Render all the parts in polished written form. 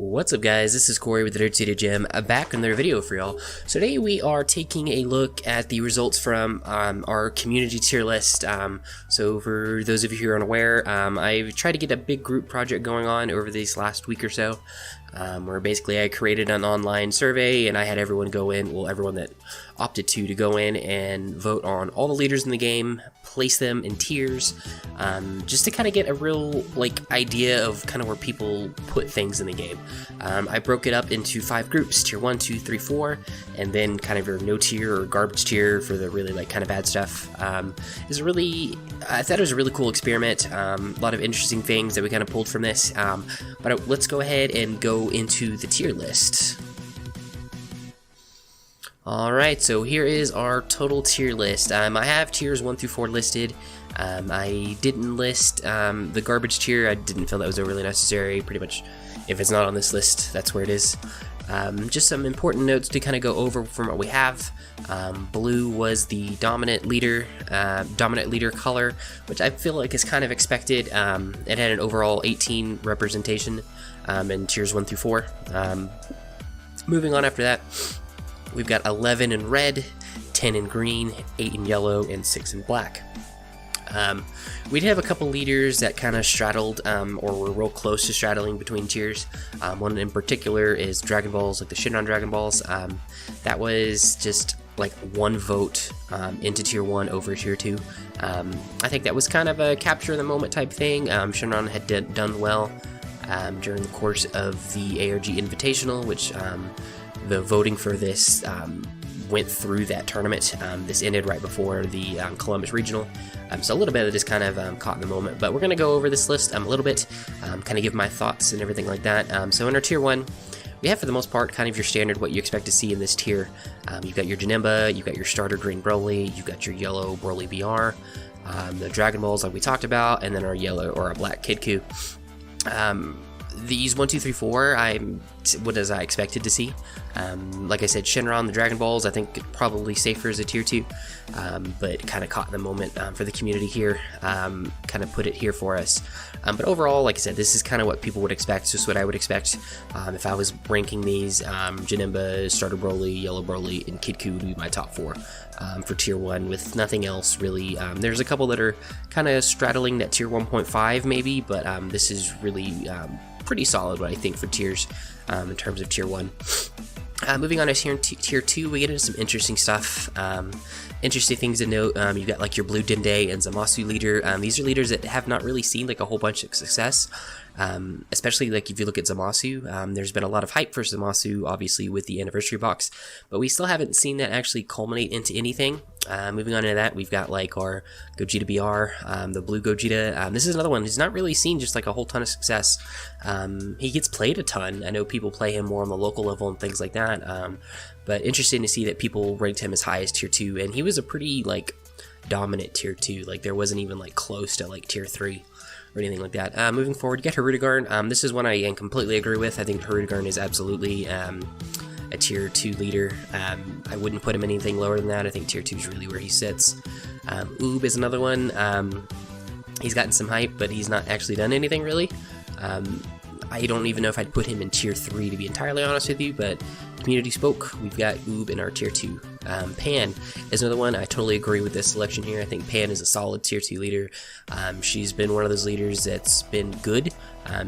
What's up guys, this is Corey with the Dirt City Gym, back in another video for y'all. So today we are taking a look at the results from our community tier list. So for those of you who are unaware, I've tried to get a big group project going on over these last week or so. Where basically I created an online survey and I had everyone go in, well everyone that opted to go in and vote on all the leaders in the game, place them in tiers, just to kind of get a real idea of kind of where people put things in the game. I broke it up into 5 groups, tier 1, 2, 3, 4, and then kind of your no tier or garbage tier for the really kind of bad stuff. I thought it was a really cool experiment, a lot of interesting things that we kind of pulled from this, but let's go ahead and go into the tier list. Alright, so here is our total tier list. I have tiers 1 through 4 listed. I didn't list the garbage tier. I didn't feel that was overly necessary. Pretty much, if it's not on this list, that's where it is. Just some important notes to kind of go over from what we have. Blue was the dominant leader color, which I feel like is kind of expected. It had an overall 18 representation in tiers 1 through 4. Moving on after that, we've got 11 in red, 10 in green, 8 in yellow, and 6 in black. We did have a couple leaders that kind of straddled, or were real close to straddling between tiers. One in particular is Dragon Balls, like the Shinron Dragon Balls. That was just like 1 vote into tier 1 over tier 2. I think that was kind of a capture of the moment type thing. Shinron had done well during the course of the ARG Invitational, which the voting for this went through that tournament. This ended right before the Columbus Regional, so a little bit of it is kind of caught in the moment, but we're going to go over this list a little bit, kind of give my thoughts and everything like that. So in our tier 1, we have for the most part kind of your standard what you expect to see in this tier. You've got your Janemba, you've got your starter green Broly, you've got your yellow Broly BR, the Dragon Balls like we talked about, and then our yellow or our black Kid Ku. These 1, 2, 3, 4, what as I expected to see. Like I said, Shinron, the Dragon Balls, I think probably safer as a tier 2, but kind of caught in the moment for the community here, kind of put it here for us. But overall, like I said, this is kind of what people would expect, just what I would expect if I was ranking these. Janemba, Starter Broly, Yellow Broly, and Kid Ku would be my top 4 for tier 1, with nothing else really. There's a couple that are kind of straddling that tier 1.5 maybe, but this is really pretty solid what I think for tiers in terms of tier 1. Moving on to tier 2, we get into some interesting stuff. Interesting things to note, you've got like your Blue Dende and Zamasu leader. These are leaders that have not really seen like a whole bunch of success, especially like if you look at Zamasu. There's been a lot of hype for Zamasu, obviously with the anniversary box, but we still haven't seen that actually culminate into anything. Moving on to that, we've got like our Gogeta BR, the blue Gogeta. This is another one who's not really seen just like a whole ton of success. He gets played a ton. I know people play him more on the local level and things like that, but interesting to see that people ranked him as high as tier 2, and he was a pretty like dominant tier 2. Like there wasn't even like close to like tier 3 or anything like that. Moving forward, you get Hirudegarn. This is one I completely agree with. I think Hirudegarn is absolutely a tier 2 leader. I wouldn't put him anything lower than that. I think tier 2 is really where he sits. Oob is another one. He's gotten some hype, but he's not actually done anything really. I don't even know if I'd put him in tier 3 to be entirely honest with you, but community spoke. We've got Oob in our tier 2. Pan is another one. I totally agree with this selection here. I think Pan is a solid tier 2 leader. She's been one of those leaders that's been good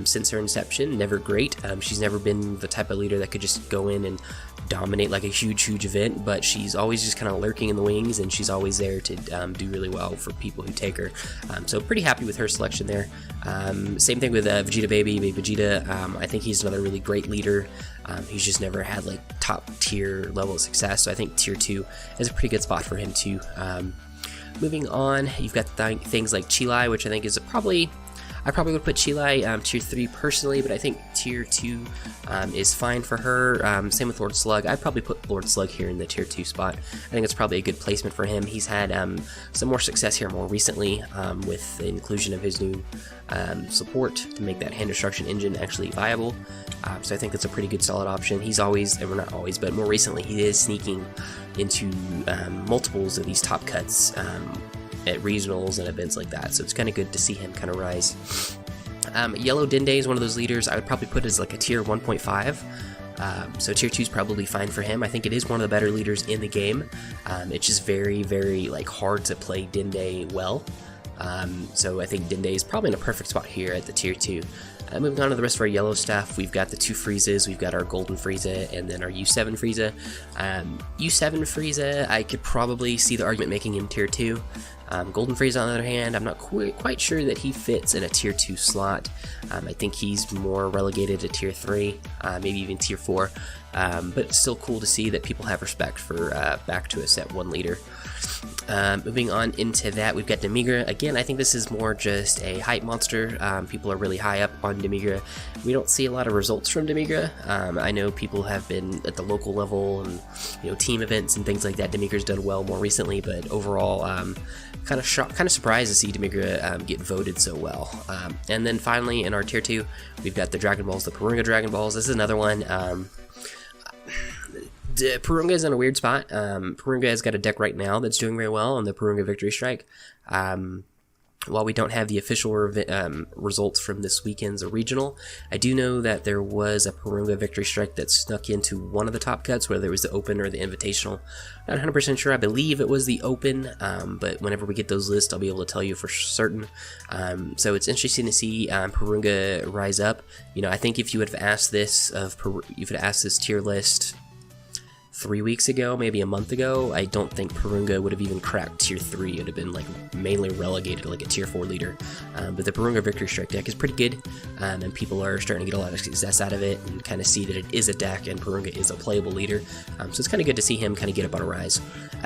since her inception, never great. She's never been the type of leader that could just go in and dominate like a huge event, but she's always just kind of lurking in the wings, and she's always there to do really well for people who take her. So pretty happy with her selection there. Same thing with Vegeta Baby Vegeta. I think he's another really great leader. He's just never had like top tier level of success, so I think tier 2 is a pretty good spot for him too. Moving on, you've got things like Chilai, which I think is I probably would put Chilai tier 3 personally, but I think tier 2 is fine for her. Same with Lord Slug. I'd probably put Lord Slug here in the tier 2 spot. I think it's probably a good placement for him. He's had some more success here more recently with the inclusion of his new support to make that hand destruction engine actually viable. So I think that's a pretty good solid option. He's always, well not always, but more recently he is sneaking into multiples of these top cuts at regionals and events like that, so it's kind of good to see him kind of rise. Yellow Dende is one of those leaders I would probably put as like a tier 1.5. So tier 2 is probably fine for him. I think it is one of the better leaders in the game. It's just very, very like hard to play Dende well. So I think Dende is probably in a perfect spot here at the tier 2. Moving on to the rest of our yellow stuff, we've got the 2 Friezas, we've got our Golden Frieza, and then our U7 Frieza. U7 Frieza, I could probably see the argument making him tier 2. Golden Frieza, on the other hand, I'm not quite sure that he fits in a tier 2 slot. I think he's more relegated to tier 3, maybe even tier 4. But it's still cool to see that people have respect for back to a set 1 leader. Moving on into that, we've got Demigra. Again, I think this is more just a hype monster. People are really high up on Demigra. We don't see a lot of results from Demigra. I know people have been at the local level and team events and things like that. Demigra's done well more recently, but overall, kind of surprised to see Demigra get voted so well. And then finally, in our tier 2, we've got the Dragon Balls, the Porunga Dragon Balls. This is another one. Porunga is in a weird spot. Porunga has got a deck right now that's doing very well on the Porunga Victory Strike. While we don't have the official results from this weekend's regional, I do know that there was a Porunga Victory Strike that snuck into one of the top cuts, whether it was the Open or the Invitational. Not 100% sure. I believe it was the Open, but whenever we get those lists, I'll be able to tell you for certain. So it's interesting to see Porunga rise up. I think if you would have asked this tier list 3 weeks ago, maybe a month ago, I don't think Porunga would have even cracked tier 3. It would have been like mainly relegated like a tier 4 leader. But the Porunga Victory Strike deck is pretty good, and people are starting to get a lot of success out of it and kind of see that it is a deck and Porunga is a playable leader. So it's kind of good to see him kind of get up on a rise.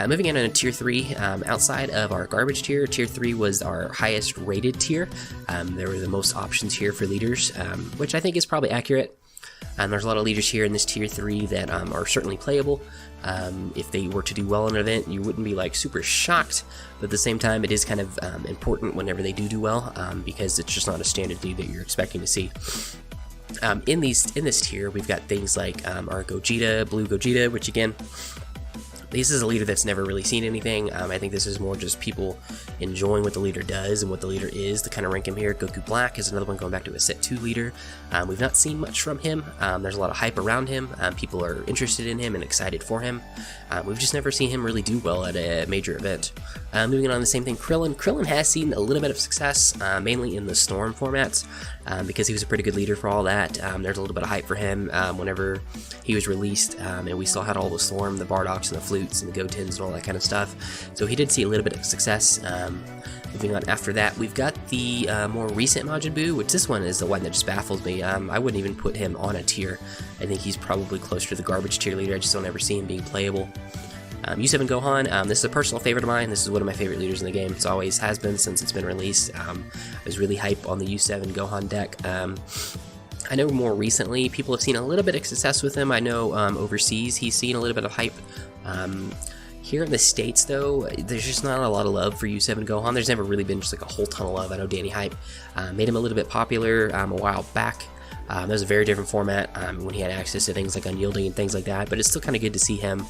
Moving on to tier 3, outside of our garbage tier, tier 3 was our highest rated tier. There were the most options here for leaders, which I think is probably accurate. There's a lot of leaders here in this tier 3 that are certainly playable. If they were to do well in an event, you wouldn't be like super shocked, but at the same time, it is kind of important whenever they do well, because it's just not a standard lead that you're expecting to see. In this tier, we've got things like our Gogeta, Blue Gogeta, which again, this is a leader that's never really seen anything. I think this is more just people enjoying what the leader does and what the leader is to kind of rank him here. Goku Black is another one going back to a set 2 leader. We've not seen much from him. There's a lot of hype around him. People are interested in him and excited for him. We've just never seen him really do well at a major event. Moving on, the same thing, Krillin. Krillin has seen a little bit of success, mainly in the Storm formats, because he was a pretty good leader for all that. There's a little bit of hype for him whenever he was released, and we still had all the Storm, the Bardoks, and the Flutes, and the Gotens, and all that kind of stuff. So he did see a little bit of success. Moving on after that, we've got the more recent Majin Buu, which this one is the one that just baffles me. I wouldn't even put him on a tier. I think he's probably closer to the garbage tier leader. I just don't ever see him being playable. U7 Gohan, this is a personal favorite of mine. This is one of my favorite leaders in the game. It always has been since it's been released. I was really hype on the U7 Gohan deck. I know more recently people have seen a little bit of success with him. I know overseas he's seen a little bit of hype. Here in the States, though, there's just not a lot of love for U7 Gohan. There's never really been just like a whole ton of love. I know Danny Hype made him a little bit popular a while back. That was a very different format when he had access to things like Unyielding and things like that, but it's still kind of good to see him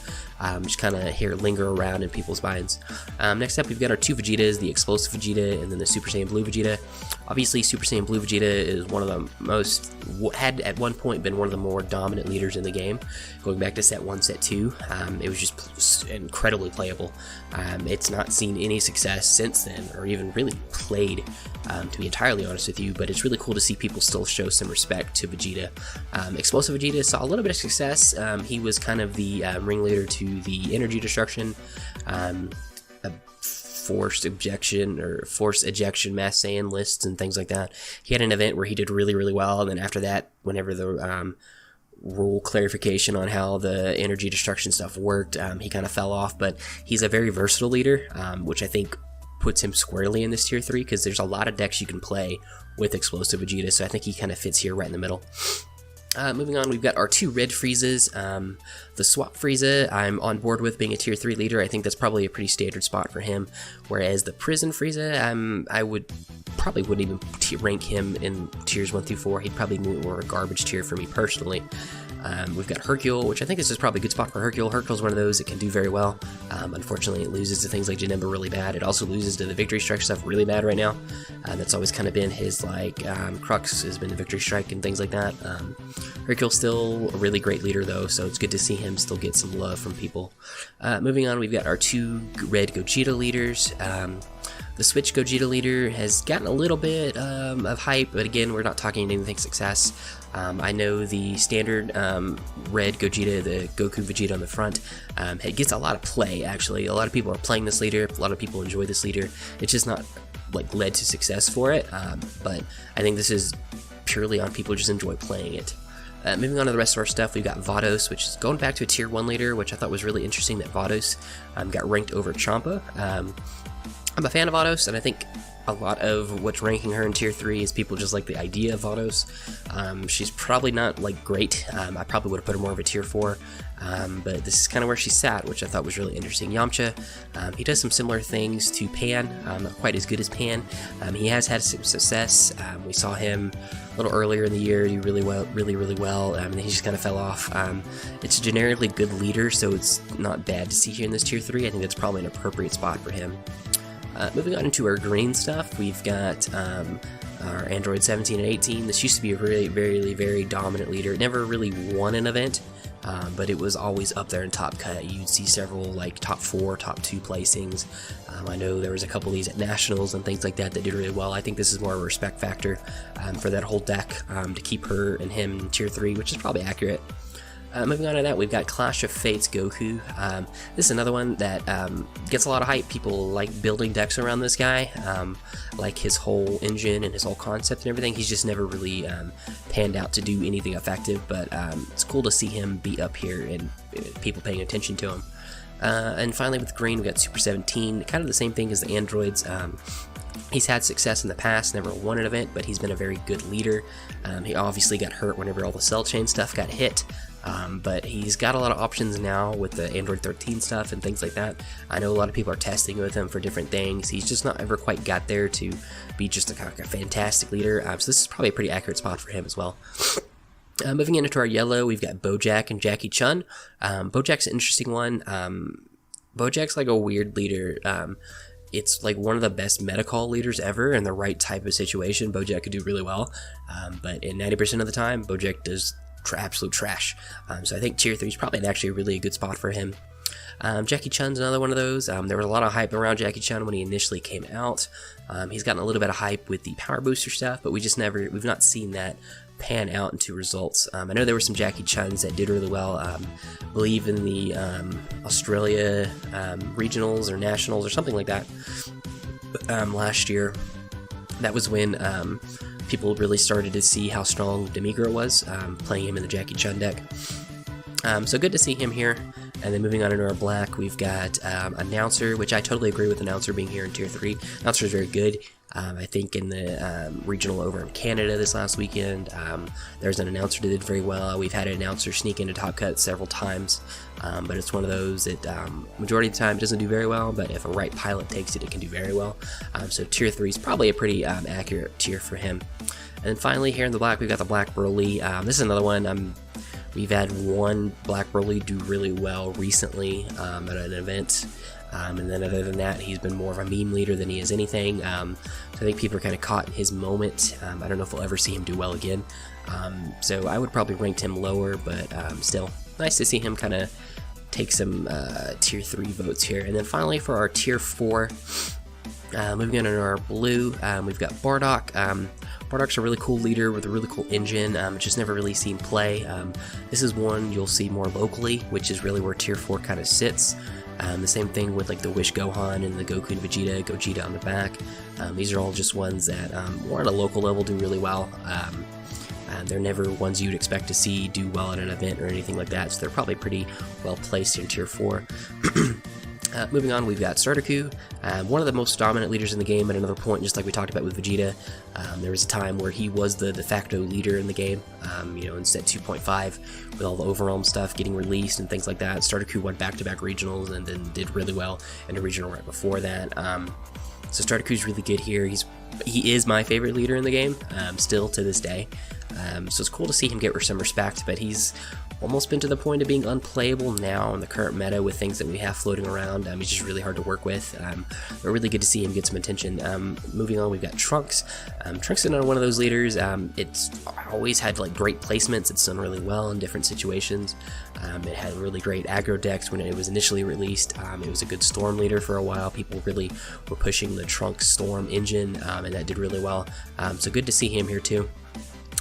just kind of here linger around in people's minds. Next up, we've got our 2 Vegetas, the Explosive Vegeta and then the Super Saiyan Blue Vegeta. Obviously, Super Saiyan Blue Vegeta is one of the had at one point been one of the more dominant leaders in the game. Going back to set 1, set 2, it was just incredibly playable. It's not seen any success since then, or even really played, to be entirely honest with you, but it's really cool to see people still show some respect to Vegeta. Explosive Vegeta saw a little bit of success. He was kind of the ringleader to the energy destruction, forced ejection mass Saiyan lists and things like that. He had an event where he did really, really well, and then after that, whenever the rule clarification on how the energy destruction stuff worked, he kind of fell off, but he's a very versatile leader, which I think puts him squarely in this tier 3, because there's a lot of decks you can play with Explosive Vegeta, so I think he kind of fits here right in the middle. Moving on, we've got our 2 red Friezas. The Swap Frieza, I'm on board with being a tier 3 leader. I think that's probably a pretty standard spot for him. Whereas the Prison Frieza, I probably wouldn't even rank him in tiers 1 through 4. He'd probably be more a garbage tier for me personally. We've got Hercule, which I think is just probably a good spot for Hercule. Hercule's one of those that can do very well. Unfortunately, it loses to things like Janemba really bad. It also loses to the Victory Strike stuff really bad right now. That's always kind of been his, like, crux has been the Victory Strike and things like that. Hercule's still a really great leader, though, so it's good to see him still get some love from people. Moving on, we've got our 2 red Gogeta leaders. The Switch Gogeta leader has gotten a little bit of hype, but again, we're not talking anything success. I know the standard red Gogeta, the Goku Vegeta on the front, it gets a lot of play, actually. A lot of people are playing this leader, a lot of people enjoy this leader. It's just not like led to success for it, but I think this is purely on people who just enjoy playing it. Moving on to the rest of our stuff, we've got Vados, which is going back to a tier 1 leader, which I thought was really interesting that Vados got ranked over Champa. I'm a fan of Vados, and I think a lot of what's ranking her in tier 3 is people just like the idea of Vados. She's probably not like great. I probably would have put her more of a tier 4, but this is kind of where she sat, which I thought was really interesting. Yamcha, he does some similar things to Pan, not quite as good as Pan. He has had some success. We saw him a little earlier in the year do really well, and then he just kind of fell off. It's a generically good leader, so it's not bad to see here in this tier 3. I think that's probably an appropriate spot for him. Moving on into our green stuff, we've got our Android 17 and 18. This used to be a really, very dominant leader. It never really won an event, but it was always up there in top cut. You'd see several like top 4, top 2 placings. I know there was a couple of these at Nationals and things like that that did really well. I think this is more of a respect factor for that whole deck to keep her and him in tier 3, which is probably accurate. Moving on to that, we've got Clash of Fates Goku. This is another one that gets a lot of hype. People like building decks around this guy, like his whole engine and his whole concept and everything. He's just never really panned out to do anything effective, but it's cool to see him be up here and people paying attention to him. And finally with green, we got Super 17, kind of the same thing as the androids. He's had success in the past, never won an event, but he's been a very good leader. He obviously got hurt whenever all the cell chain stuff got hit, but he's got a lot of options now with the Android 13 stuff and things like that. I know a lot of people are testing with him for different things. He's just not ever quite got there to be just a fantastic leader, so this is probably a pretty accurate spot for him as well. Moving into our yellow, we've got Bojack and Jackie Chun. Bojack's an interesting one. Bojack's like a weird leader. It's like one of the best meta-call leaders ever in the right type of situation. Bojack could do really well, but in 90% of the time, Bojack does absolute trash. So I think tier 3 is probably actually really a good spot for him. Jackie Chun's another one of those. There was a lot of hype around Jackie Chun when he initially came out. He's gotten a little bit of hype with the power booster stuff, but we've not seen that pan out into results. I know there were some Jackie Chuns that did really well. I believe in the Australia regionals or nationals or something like that last year. That was when people really started to see how strong Demigro was, playing him in the Jackie Chun deck. So good to see him here. And then moving on into our black, we've got Announcer, which I totally agree with Announcer being here in tier 3. Announcer is very good. I think in the regional over in Canada this last weekend, there's an Announcer that did very well. We've had an Announcer sneak into top cut several times, but it's one of those that majority of the time it doesn't do very well, but if a right pilot takes it, it can do very well. So tier 3 is probably a pretty accurate tier for him. And then finally here in the black, we've got the Black Broly. This is another one. We've had one Black Broly do really well recently at an event. And then other than that, he's been more of a meme leader than he is anything. So I think people are kind of caught in his moment. I don't know if we'll ever see him do well again. So I would probably rank him lower, but still nice to see him kind of take some tier 3 votes here. And then finally for our tier 4, moving on to our blue, we've got Bardock. Bardock's a really cool leader with a really cool engine, just never really seen play. This is one you'll see more locally, which is really where tier 4 kind of sits. The same thing with like the Wish Gohan and the Goku and Gogeta on the back. These are all just ones that more at a local level do really well. They're never ones you'd expect to see do well at an event or anything like that, so they're probably pretty well placed in tier 4. Moving on, we've got Sardaku, one of the most dominant leaders in the game at another point, just like we talked about with Vegeta. There was a time where he was the de facto leader in the game, in set 2.5, with all the Overwhelm stuff getting released and things like that. Sardaku won back-to-back regionals and then did really well in a regional right before that. So Sardaku's really good here. He is my favorite leader in the game, still to this day. So it's cool to see him get some respect, but he's almost been to the point of being unplayable now in the current meta with things that we have floating around. He's just really hard to work with. But really good to see him get some attention. Moving on, we've got Trunks. Trunks is another one of those leaders. It's always had like great placements. It's done really well in different situations. It had really great aggro decks when it was initially released. It was a good Storm leader for a while. People really were pushing the Trunks Storm engine, and that did really well. So good to see him here too.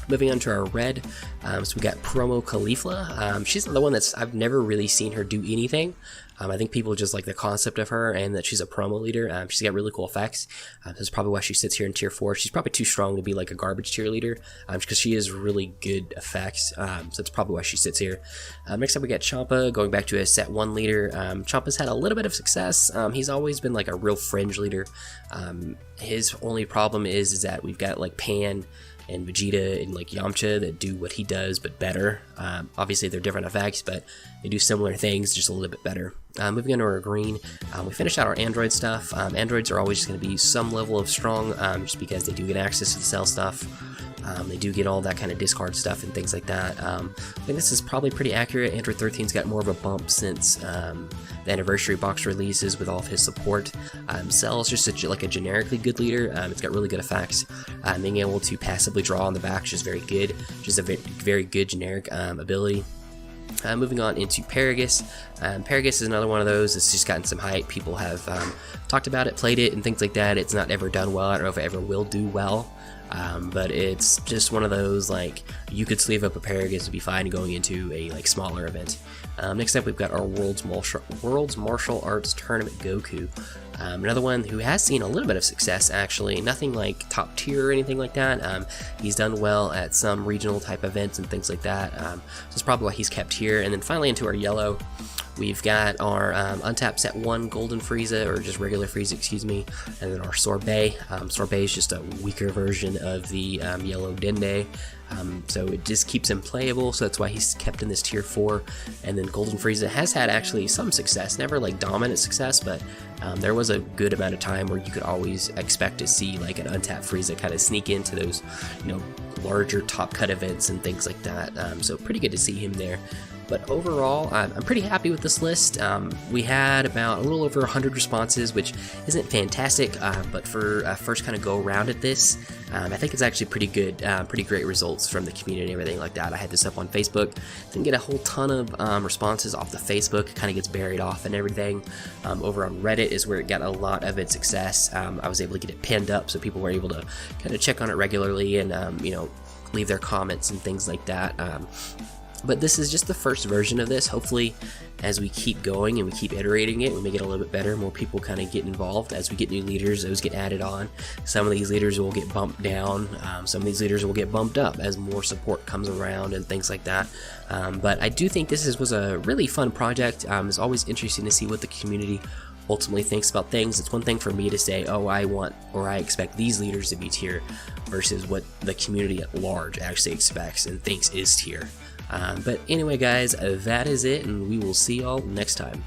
Moving on to our red, so we got Promo Caulifla. She's the one I've never really seen her do anything. I think people just like the concept of her and that she's a promo leader. She's got really cool effects. That's probably why she sits here in tier 4. She's probably too strong to be like a garbage tier leader, because she has really good effects. So that's probably why she sits here. Next up we got Champa, going back to a set 1 leader. Champa's had a little bit of success. He's always been like a real fringe leader. His only problem is that we've got like Pan and Vegeta and like Yamcha that do what he does but better. Obviously they're different effects, but they do similar things just a little bit better. Moving on to our green, we finished out our android stuff. Androids are always just going to be some level of strong, just because they do get access to the cell stuff. They do get all that kind of discard stuff and things like that. I think this is probably pretty accurate. Android 13's got more of a bump since the anniversary box releases with all of his support. Cell's just like a generically good leader. It's got really good effects. Being able to passively draw on the back is just very good. Just a very good generic ability. Moving on into Paragus. Paragus is another one of those that's just gotten some hype. People have talked about it, played it, and things like that. It's not ever done well. I don't know if it ever will do well. But it's just one of those, like, you could sleeve up a Paragus to be fine going into a like smaller event. Next up we've got our World's Martial Arts Tournament Goku. Another one who has seen a little bit of success, actually. Nothing like top tier or anything like that. He's done well at some regional type events and things like that. So that's probably why he's kept here. And then finally into our yellow, we've got our untapped set 1 Golden Frieza, or just regular Frieza, excuse me, and then our Sorbet. Sorbet is just a weaker version of the yellow Dende. So it just keeps him playable, so that's why he's kept in this tier 4. And then Golden Frieza has had actually some success, never like dominant success, but there was a good amount of time where you could always expect to see like an untapped Frieza kind of sneak into those, larger top cut events and things like that. So pretty good to see him there. But overall, I'm pretty happy with this list. We had about a little over 100 responses, which isn't fantastic, but for a first kind of go around at this, I think it's actually pretty good, pretty great results from the community and everything like that. I had this up on Facebook, didn't get a whole ton of responses off the Facebook, it kind of gets buried off and everything. Over on Reddit is where it got a lot of its success. I was able to get it pinned up so people were able to kind of check on it regularly and, leave their comments and things like that. But this is just the first version of this. Hopefully, as we keep going and we keep iterating it, we make it a little bit better. More people kind of get involved. As we get new leaders, those get added on. Some of these leaders will get bumped down. Some of these leaders will get bumped up as more support comes around and things like that. But I do think this was a really fun project. It's always interesting to see what the community ultimately thinks about things. It's one thing for me to say, oh, I want or I expect these leaders to be tier, versus what the community at large actually expects and thinks is tier. But anyway guys, that is it, and we will see y'all next time.